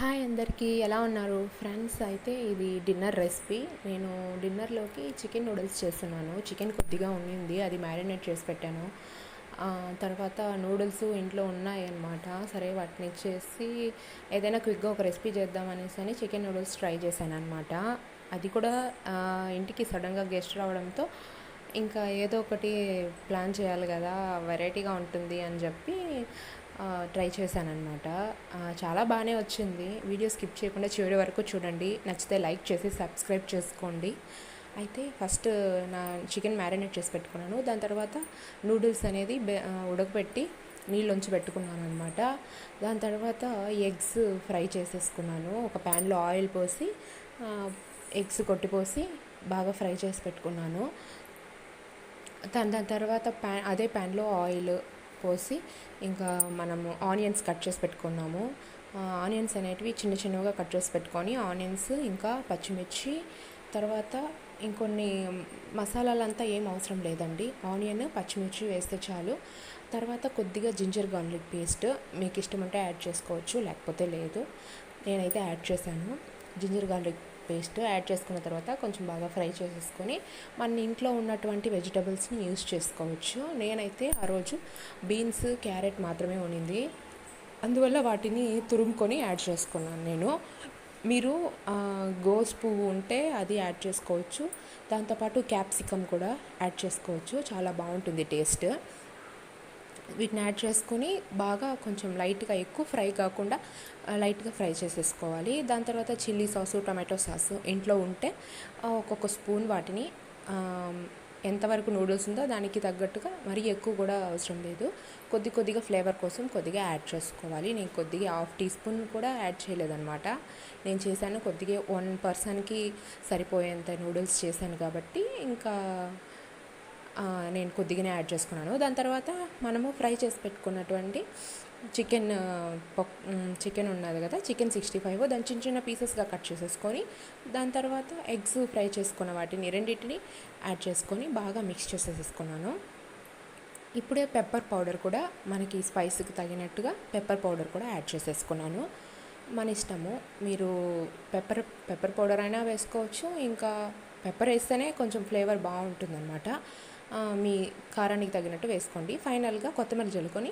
Hi అందరికీ ఎలా ఉన్నారు ఫ్రెండ్స్. అయితే ఇది డిన్నర్ రెసిపీ. నేను డిన్నర్లోకి చికెన్ నూడిల్స్ చేస్తున్నాను. చికెన్ కొద్దిగా ఉండింది, అది మ్యారినేట్ చేసి పెట్టాను. తర్వాత నూడిల్స్ ఇంట్లో ఉన్నాయి అన్నమాట. సరే వాటిని చేసి ఏదైనా క్విక్గా ఒక రెసిపీ చేద్దామనేసి అని చికెన్ నూడిల్స్ ట్రై చేశాను అనమాట. అది కూడా ఇంటికి సడన్గా గెస్ట్ రావడంతో ఇంకా ఏదో ఒకటి ప్లాన్ చేయాలి కదా, వెరైటీగా ఉంటుంది అని చెప్పి ట్రై చేశానన్నమాట. చాలా బాగానే వచ్చింది. వీడియో స్కిప్ చేయకుండా చివరి వరకు చూడండి. నచ్చితే లైక్ చేసి సబ్స్క్రైబ్ చేసుకోండి. అయితే ఫస్ట్ నా చికెన్ మ్యారినేట్ చేసి పెట్టుకున్నాను. దాని తర్వాత నూడిల్స్ అనేది ఉడకపెట్టి నీళ్ళొంచి పెట్టుకున్నాను అనమాట. దాని తర్వాత ఎగ్స్ ఫ్రై చేసేసుకున్నాను. ఒక ప్యాన్లో ఆయిల్ పోసి ఎగ్స్ కొట్టిపోసి బాగా ఫ్రై చేసి పెట్టుకున్నాను. దాని తర్వాత అదే ప్యాన్లో ఆయిల్ పోసి ఇంకా మనము ఆనియన్స్ కట్ చేసి పెట్టుకున్నాము. ఆనియన్స్ అనేటివి చిన్న చిన్నగా కట్ చేసి పెట్టుకొని ఆనియన్స్ ఇంకా పచ్చిమిర్చి, తర్వాత ఇంకొన్ని మసాలాలంతా ఏం అవసరం లేదండి. ఆనియన్ పచ్చిమిర్చి వేస్తే చాలు. తర్వాత కొద్దిగా జింజర్ గార్లిక్ పేస్ట్ మీకు ఇష్టమంటే యాడ్ చేసుకోవచ్చు, లేకపోతే లేదు. నేనైతే యాడ్ చేశాను. జింజర్ గార్లిక్ పేస్ట్ యాడ్ చేసుకున్న తర్వాత కొంచెం బాగా ఫ్రై చేసేసుకొని మన ఇంట్లో ఉన్నటువంటి వెజిటబుల్స్ని యూస్ చేసుకోవచ్చు. నేనైతే ఆ రోజు బీన్స్, క్యారెట్ మాత్రమే ఉండింది, అందువల్ల వాటిని తురుముకొని యాడ్ చేసుకున్నాను నేను. మీరు గోస్ పువ్వు ఉంటే అది యాడ్ చేసుకోవచ్చు. దాంతోపాటు క్యాప్సికమ్ కూడా యాడ్ చేసుకోవచ్చు, చాలా బాగుంటుంది టేస్ట్. వీటిని యాడ్ చేసుకొని బాగా కొంచెం లైట్గా, ఎక్కువ ఫ్రై కాకుండా లైట్గా ఫ్రై చేసేసుకోవాలి. దాని తర్వాత చిల్లీ సాసు, టమాటో సాసు ఇంట్లో ఉంటే ఒక్కొక్క స్పూన్ వాటిని ఎంతవరకు నూడిల్స్ ఉందో దానికి తగ్గట్టుగా, మరీ ఎక్కువ కూడా అవసరం లేదు, కొద్దిగా ఫ్లేవర్ కోసం కొద్దిగా యాడ్ చేసుకోవాలి. నేను కొద్దిగా 1/2 టీ స్పూన్ కూడా యాడ్ చేయలేదన్నమాట. నేను చేశాను కొద్దిగా 1 పర్సన్కి సరిపోయేంత నూడిల్స్ చేశాను కాబట్టి ఇంకా నేను కొద్దిగానే యాడ్ చేసుకున్నాను. దాని తర్వాత మనము ఫ్రై చేసి పెట్టుకున్నటువంటి చికెన్ ఉన్నది కదా, చికెన్ 65 దాన్ని చిన్న చిన్న పీసెస్గా కట్ చేసేసుకొని దాని తర్వాత ఎగ్స్ ఫ్రై చేసుకున్న వాటిని రెండింటిని యాడ్ చేసుకొని బాగా మిక్స్ చేసేసుకున్నాను. ఇప్పుడే పెప్పర్ పౌడర్ కూడా, మనకి స్పైస్కి తగినట్టుగా పెప్పర్ పౌడర్ కూడా యాడ్ చేసేసుకున్నాను. మన ఇష్టము, మీరు పెప్పర్ పౌడర్ అయినా వేసుకోవచ్చు. ఇంకా పెప్పర్ వేస్తేనే కొంచెం ఫ్లేవర్ బాగుంటుందన్నమాట. మీ కారానికి తగినట్టు వేసుకోండి. ఫైనల్గా కొత్తిమీర జల్లుకొని